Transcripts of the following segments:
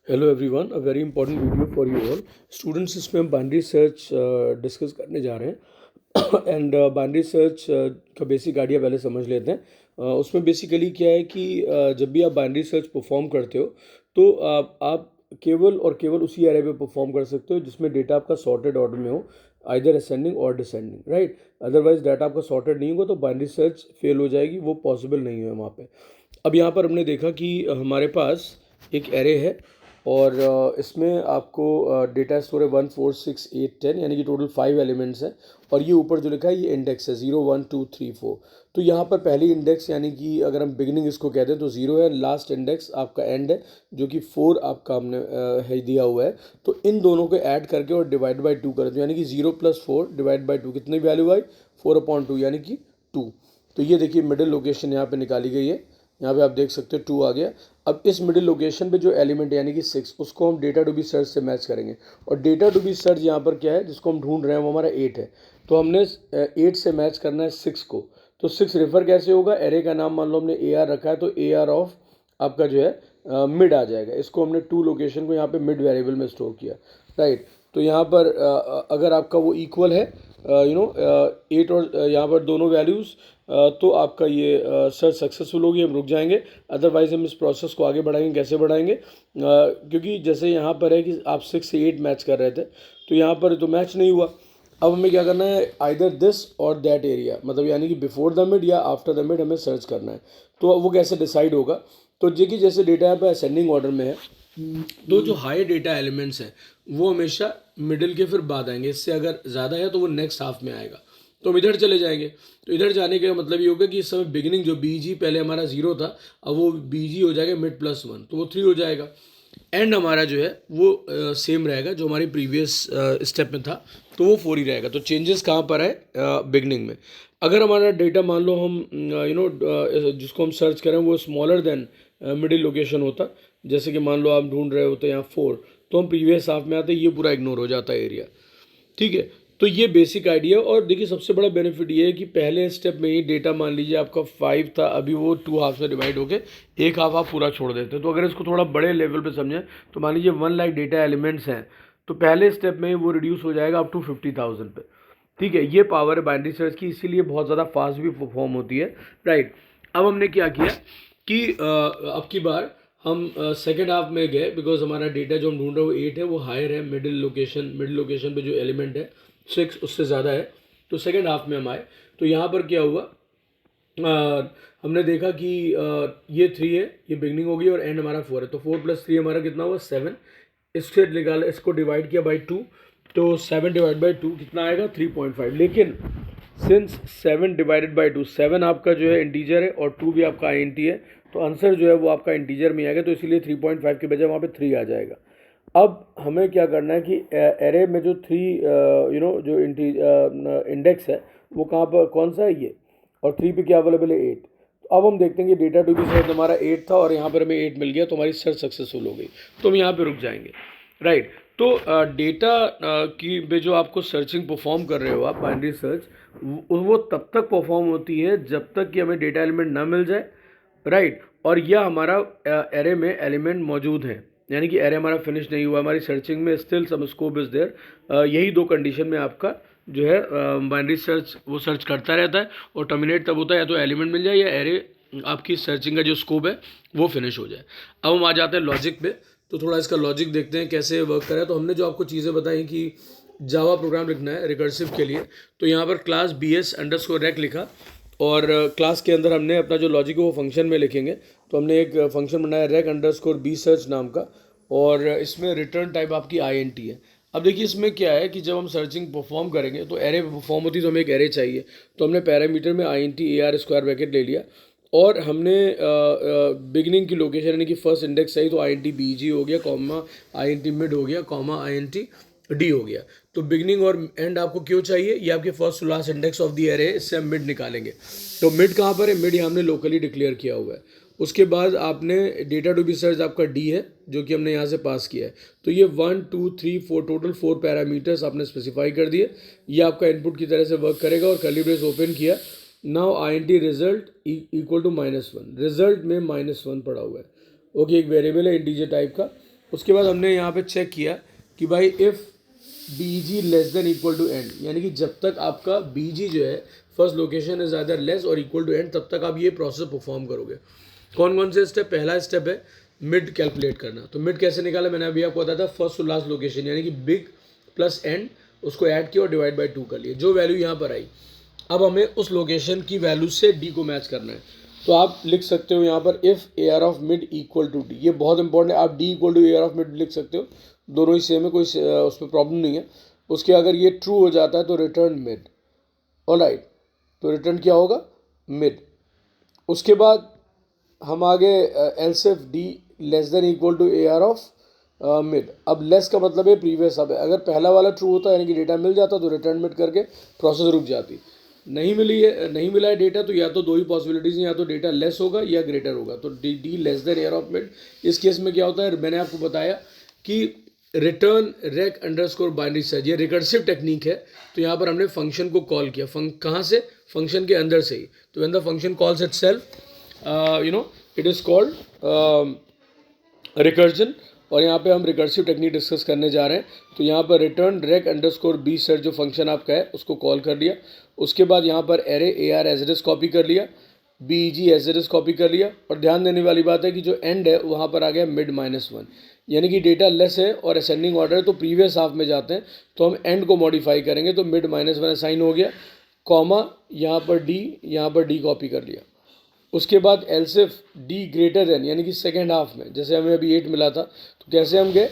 Hello everyone, a very important video for you all students. इसमें हम binary search discuss करने जा रहे हैं एंड बाइनरी सर्च का बेसिक आइडिया पहले समझ लेते हैं। उसमें बेसिकली क्या है कि जब भी आप बाइनरी सर्च परफॉर्म करते हो तो आप केवल और केवल उसी एरे पे परफॉर्म कर सकते हो जिसमें डेटा आपका सॉर्टेड ऑर्डर में हो, आइदर असेंडिंग और डिसेंडिंग, राइट। अदरवाइज डाटा आपका सॉर्टेड नहीं होगा तो बाइनरी सर्च फेल हो जाएगी, वो पॉसिबल नहीं है वहाँ पे। अब यहाँ पर हमने देखा कि हमारे पास एक एरे है और इसमें आपको डेटा स्टोर है 1 4 6 8 10, यानी कि टोटल 5 एलिमेंट्स हैं। और ये ऊपर जो लिखा है ये इंडेक्स है 0 1 2 3 4। तो यहाँ पर पहली इंडेक्स यानी कि अगर हम बिगिनिंग इसको कहते हैं तो 0 है, लास्ट इंडेक्स आपका एंड है जो कि 4 आपका हमने है दिया हुआ है। तो इन दोनों को ऐड करके और डिवाइड बाई 2 करें तो यानी कि 0 + 4 डिवाइड बाई 2 कितनी वैल्यू आई, 4/2 यानी कि 2। तो ये देखिए मिडिल लोकेशन यहाँ पे निकाली गई है, यहाँ पे आप देख सकते हो 2 आ गया। अब इस मिडिल लोकेशन पे जो एलिमेंट यानी कि 6 उसको हम डेटा टू बी सर्च से मैच करेंगे। और डेटा टू बी सर्च यहाँ पर क्या है जिसको हम ढूंढ रहे हैं वो हमारा 8 है। तो हमने 8 से मैच करना है 6 को। तो 6 रेफर कैसे होगा, एरे का नाम मान लो हमने AR रखा है तो AR ऑफ आपका जो है मिड आ जाएगा। इसको हमने 2 लोकेशन को यहाँ पे मिड वेरिएबल में स्टोर किया, राइट। तो यहाँ पर अगर आपका वो इक्वल है 8 और यहाँ पर दोनों वैल्यूज़, तो आपका ये सर्च सक्सेसफुल होगी, हम रुक जाएंगे। अदरवाइज हम इस प्रोसेस को आगे बढ़ाएंगे। कैसे बढ़ाएंगे, क्योंकि जैसे यहाँ पर है कि आप 6 से 8 मैच कर रहे थे तो यहाँ पर तो मैच नहीं हुआ। अब हमें क्या करना है, आइदर दिस और दैट एरिया, मतलब यानी कि बिफोर द मिड या आफ्टर द मिड हमें सर्च करना है। तो वो कैसे डिसाइड होगा, तो देखिए जैसे डेटा यहाँ पे असेंडिंग ऑर्डर में है तो जो हाई डेटा एलिमेंट्स हैं वो हमेशा मिडिल के फिर बाद आएंगे। इससे अगर ज़्यादा है तो वो नेक्स्ट हाफ में आएगा, तो हम इधर चले जाएंगे। तो इधर जाने का मतलब ये होगा कि इस समय बिगिनिंग जो BG पहले हमारा 0 था, अब वो BG हो जाएगा मिड +1 तो वो 3 हो जाएगा। एंड हमारा जो है वो सेम रहेगा जो हमारी प्रीवियस स्टेप में था, तो वो 4 ही रहेगा। तो चेंजेस कहाँ पर है, बिगनिंग में। अगर हमारा डेटा मान लो हम जिसको हम सर्च करें वो स्मॉलर देन मिडिल लोकेशन होता, जैसे कि मान लो आप ढूंढ रहे होते यहाँ 4, तो हम प्रीवियस हाफ में आते, ये पूरा इग्नोर हो जाता है एरिया, ठीक है। तो ये बेसिक आइडिया। और देखिए सबसे बड़ा बेनिफिट ये है कि पहले स्टेप में ही डेटा मान लीजिए आपका 5 था, अभी वो 2 हाफ में डिवाइड होके एक हाफ आप पूरा छोड़ देते हैं। तो अगर इसको थोड़ा बड़े लेवल पे समझें तो मान लीजिए 1 लाख डेटा एलिमेंट्स हैं, तो पहले स्टेप में ही वो रिड्यूस हो जाएगा अप टू 50,000 पे, ठीक है। ये पावर है बाइनरी सर्च की, इसीलिए बहुत ज़्यादा फास्ट भी परफॉर्म होती है, राइट। अब हमने क्या किया कि अब की बार हम सेकेंड हाफ में गए, बिकॉज हमारा डेटा जो हम ढूंढ रहे हैं वो 8 है, वो हायर है। मिडिल लोकेशन पे जो एलिमेंट है 6 उससे ज़्यादा है, तो सेकेंड हाफ में हम आए। तो यहाँ पर क्या हुआ, हमने देखा कि ये 3 है, ये बिगनिंग होगी और एंड हमारा 4 है। तो 4 + 3 हमारा कितना हुआ, 7। इससे निकाला, इसको डिवाइड किया बाई 2, तो 7 डिवाइड बाई 2 कितना आएगा, 3.5। लेकिन सिंस 7 डिवाइडेड बाई 2, 7 आपका जो है इंटीजर है और 2 भी आपका INT है, तो आंसर जो है वो आपका इंटीजर में आएगा। तो इसीलिए 3.5 के बजाय वहाँ पे 3 आ जाएगा। अब हमें क्या करना है कि एरे में जो 3 जो इंडेक्स है वो कहाँ पर, कौन सा है ये, और 3 पे क्या अवेलेबल है, 8। तो अब हम देखते हैं कि डेटा टू बी सर्च हमारा 8 था और यहाँ पर हमें 8 मिल गया, तो हमारी सर्च सक्सेसफुल हो गई। तो हम यहाँ पे रुक जाएंगे, राइट। तो डेटा की पे जो आपको सर्चिंग परफॉर्म कर रहे हो आप बाइनरी सर्च, वो तब तक परफॉर्म होती है जब तक कि हमें डेटा एलिमेंट ना मिल जाए, राइट। और यह हमारा एरे में एलिमेंट मौजूद है, यानी कि एरे हमारा फिनिश नहीं हुआ, हमारी सर्चिंग में still some scope is there. यही 2 कंडीशन में आपका जो है बाइनरी सर्च वो सर्च करता रहता है और टर्मिनेट तब होता है या तो एलिमेंट मिल जाए या एरे आपकी सर्चिंग का जो स्कोप है वो फिनिश हो जाए। अब हम आ जाते हैं लॉजिक पे, तो थोड़ा इसका लॉजिक देखते हैं कैसे वर्क करे। तो हमने जो आपको चीज़ें बताई कि जावा प्रोग्राम लिखना है रिकर्सिव के लिए, तो यहाँ पर क्लास BS_rec लिखा और क्लास के अंदर हमने अपना जो लॉजिक है वो फंक्शन में लिखेंगे। तो हमने एक फंक्शन बनाया rec_bsearch नाम का, और इसमें रिटर्न टाइप आपकी INT है। अब देखिए इसमें क्या है कि जब हम सर्चिंग परफॉर्म करेंगे तो एरे परफॉर्म होती है, तो हमें एक एरे चाहिए। तो हमने पैरामीटर में INT AR स्क्वायर ब्रैकेट ले लिया और हमने बिगनिंग की लोकेशन यानी कि फर्स्ट इंडेक्स चाहिए, तो INT BG हो गया, कॉमा INT मिड हो गया, कॉमा INT D हो गया। तो बिगनिंग और एंड आपको क्यों चाहिए, ये आपके first to last index of the array है, इससे हम मिड निकालेंगे। तो मिड कहाँ पर है, मिड यहाँ हमने लोकली डिक्लेयर किया हुआ है। उसके बाद आपने डेटा टू बी सर्च आपका D है जो कि हमने यहाँ से पास किया है। तो ये 1 2 3 4 टोटल 4 पैरामीटर्स आपने स्पेसिफाई कर दिए। ये आपका इनपुट की तरह से वर्क करेगा और कर्ली ब्रेस ओपन किया। Now INT result equal to -1, result में -1 पड़ा हुआ है, ओके। एक वेरिएबल है इंटीजर टाइप का, उसके बाद हमने यहाँ पे चेक किया कि भाई if B G less than equal to end, यानी कि जब तक आपका बी जी जो है first location is either less और इक्वल टू एंड, तब तक आप ये प्रोसेस परफॉर्म करोगे। कौन कौन से स्टेप? पहला स्टेप है मिड कैलकुलेट करना। तो मिड कैसे निकाला, मैंने अभी आपको बताया था, फर्स्ट टू लास्ट लोकेशन यानी कि बिग प्लस एंड, उसको ऐड किया और डिवाइड बाई 2 कर लिया। जो वैल्यू यहाँ पर आई, अब हमें उस लोकेशन की वैल्यू से डी को मैच करना है। तो आप लिख सकते हो यहाँ पर if A R of mid equal to D, ये बहुत इंपॉर्टेंट है। आप D equal to A R of mid लिख सकते हो, दोनों ही सेम है, कोई उसमें प्रॉब्लम नहीं है। उसके अगर ये ट्रू हो जाता है तो रिटर्न मिड। ऑलराइट, तो रिटर्न क्या होगा? मिड। उसके बाद हम आगे else if D less than equal to A R of mid. अब लेस का मतलब है प्रीवियस। अब अगर पहला वाला ट्रू होता यानी कि डेटा मिल जाता तो रिटर्न मिड करके प्रोसेस रुक जाती। नहीं मिली है, नहीं मिला है डेटा, तो या तो दो ही पॉसिबिलिटीज हैं, या तो डेटा लेस होगा या ग्रेटर होगा। तो D D less than A R of mid, इस केस में क्या होता है, मैंने आपको बताया कि return rec underscore binary search, ये रिकर्सिव टेक्निक है। तो यहाँ पर हमने फंक्शन को कॉल किया, कहाँ से? फंक्शन के अंदर से ही। तो when the function calls itself, it is called recursion. और यहाँ पे हम रिकर्सिव टेक्निक डिस्कस करने जा रहे हैं। तो यहाँ पर return rec underscore B search जो फंक्शन आपका है उसको कॉल कर लिया। उसके बाद यहाँ पर array A R as it is copy कर लिया, B G as it is copy कर लिया। और ध्यान देने वाली बात है कि जो एंड है वहाँ पर आ गया मिड -1, यानी कि डेटा लेस है और असेंडिंग ऑर्डर है तो प्रीवियस हाफ में जाते हैं, तो हम एंड को मॉडिफाई करेंगे। तो मिड -1 असाइन हो गया, कॉमा यहाँ पर डी कॉपी कर लिया। उसके बाद else if D greater than, यानी कि सेकेंड हाफ में, जैसे हमें अभी 8 मिला था, तो कैसे हम गए?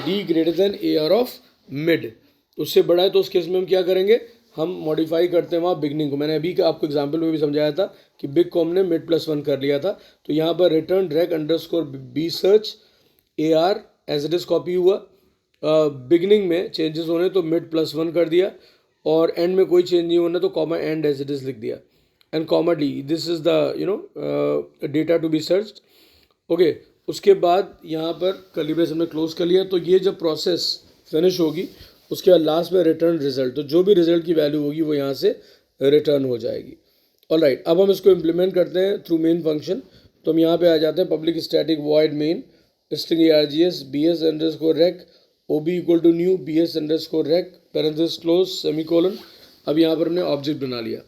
D greater than A R of mid, उससे बड़ा है तो उस केस में हम क्या करेंगे? हम मॉडिफाई करते हैं वहाँ बिगनिंग को। मैंने अभी आपको एग्जांपल में भी समझाया था कि बिग को हमने मिड +1 कर लिया था। तो यहाँ पर return rec underscore B search A R as it is copy हुआ, बिगनिंग में चेंजेस होने तो मिड +1 कर दिया, और एंड में कोई चेंज नहीं होना तो comma end as it is लिख दिया, end comma D, this is the data to be searched. Okay, उसके बाद यहाँ पर कैलिब्रेशन में क्लोज कर लिया। तो ये जब प्रोसेस फिनिश होगी उसके बाद लास्ट में रिटर्न रिजल्ट, तो जो भी रिजल्ट की वैल्यू होगी वो यहाँ से रिटर्न हो जाएगी। ऑलराइट, अब हम इसको इम्प्लीमेंट करते हैं थ्रू मेन फंक्शन। तो हम यहाँ पे आ जाते हैं, public static void main string args bs underscore rec ob equal to new bs underscore rec parenthesis close semicolon. अब यहाँ पर हमने ऑब्जेक्ट बना लिया।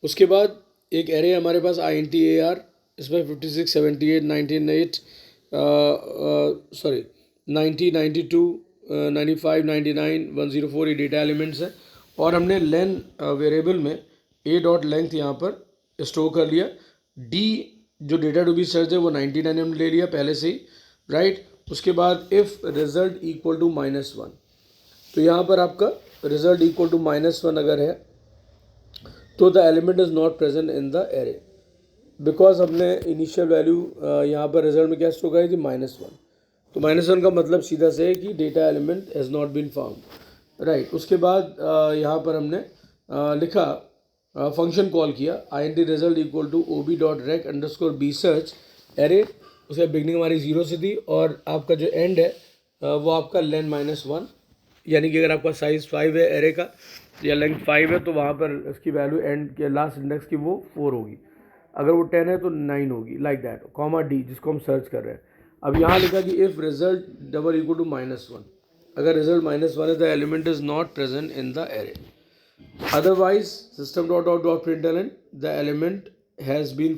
उसके बाद एक एरे हमारे पास INTAR, इसमें 56 78 98 90 92 95 99 104 ये डेटा एलिमेंट्स हैं। और हमने लेन वेरिएबल में a डॉट लेंथ यहाँ पर स्टोर कर लिया। d जो डेटा टू बी सर्च है वो 99 हमने ले लिया पहले से ही, राइट। उसके बाद इफ़ रिजल्ट इक्वल टू -1, तो यहाँ पर आपका रिजल्ट इक्वल टू -1 अगर है तो the element is not present in the array, because हमने इनिशियल वैल्यू यहाँ पर रिजल्ट में क्या स्टोर करी थी? -1। तो -1 का मतलब सीधा से है कि data element has not been found, right. उसके बाद यहाँ पर हमने लिखा, फंक्शन कॉल किया INT result equal to OB dot rec underscore B search array. उसके बिगनिंग हमारी 0 से थी और आपका जो एंड है वो आपका लेन -1, यानी कि अगर आपका साइज़ 5 है एरे का या लेंथ 5 है तो वहाँ पर इसकी वैल्यू एंड के लास्ट इंडेक्स की वो 4 होगी, अगर वो 10 है तो 9 होगी, लाइक दैट, कॉमा डी जिसको हम सर्च कर रहे हैं। अब यहाँ लिखा कि if result double equal to -1, अगर रिजल्ट -1 है the element is not present in the array, otherwise system dot out dot println the element has been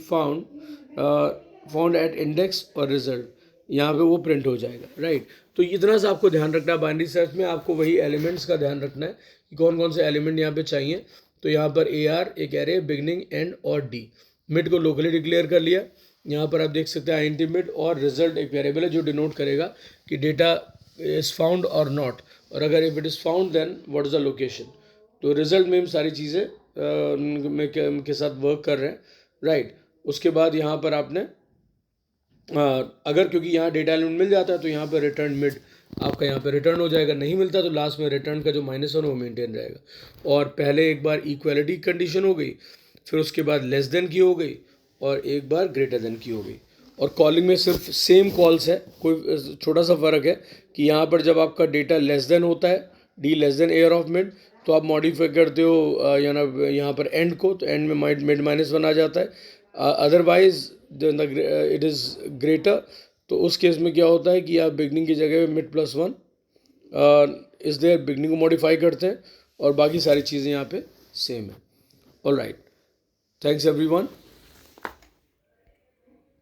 found at index और रिजल्ट, यहाँ पे वो प्रिंट हो जाएगा, राइट। तो इतना सा आपको ध्यान रखना है बाइनरी सर्च में, आपको वही एलिमेंट्स का ध्यान रखना है कि कौन कौन से एलिमेंट यहाँ पे चाहिए। तो यहाँ पर AR एक एरे, बिगनिंग एंड और D, मिड को लोकली डिक्लेयर कर लिया। यहाँ पर आप देख सकते हैं INT मिड, और रिजल्ट एक वेरिएबल है जो डिनोट करेगा कि डेटा इज़ फाउंड और नॉट, और अगर if it is found then what is the location. तो रिजल्ट में हम सारी चीज़ें के साथ वर्क कर रहे हैं, राइट। उसके बाद यहाँ पर आपने अगर क्योंकि यहाँ डेटा एलिमेंट मिल जाता है तो यहाँ पर रिटर्न मिड आपका यहाँ पे रिटर्न हो जाएगा, नहीं मिलता तो लास्ट में रिटर्न का जो -1 वो मेंटेन रहेगा। और पहले एक बार इक्वलिटी कंडीशन हो गई, फिर उसके बाद लेस देन की हो गई, और एक बार ग्रेटर देन की हो गई। और कॉलिंग में सिर्फ सेम कॉल्स है, कोई छोटा सा फ़र्क है कि यहाँ पर जब आपका डेटा लेस देन होता है, D less then air of mid, तो आप मॉडिफाई करते हो यहाँ पर एंड को, तो एंड में मिड -1 आ जाता है। अदरवाइज इट इज़ ग्रेटर तो उस केस में क्या होता है कि आप बिगनिंग की जगह पे मिड प्लस वन इस देयर बिगनिंग को मॉडिफाई करते हैं और बाकी सारी चीज़ें यहाँ पे सेम है। All right, thanks everyone.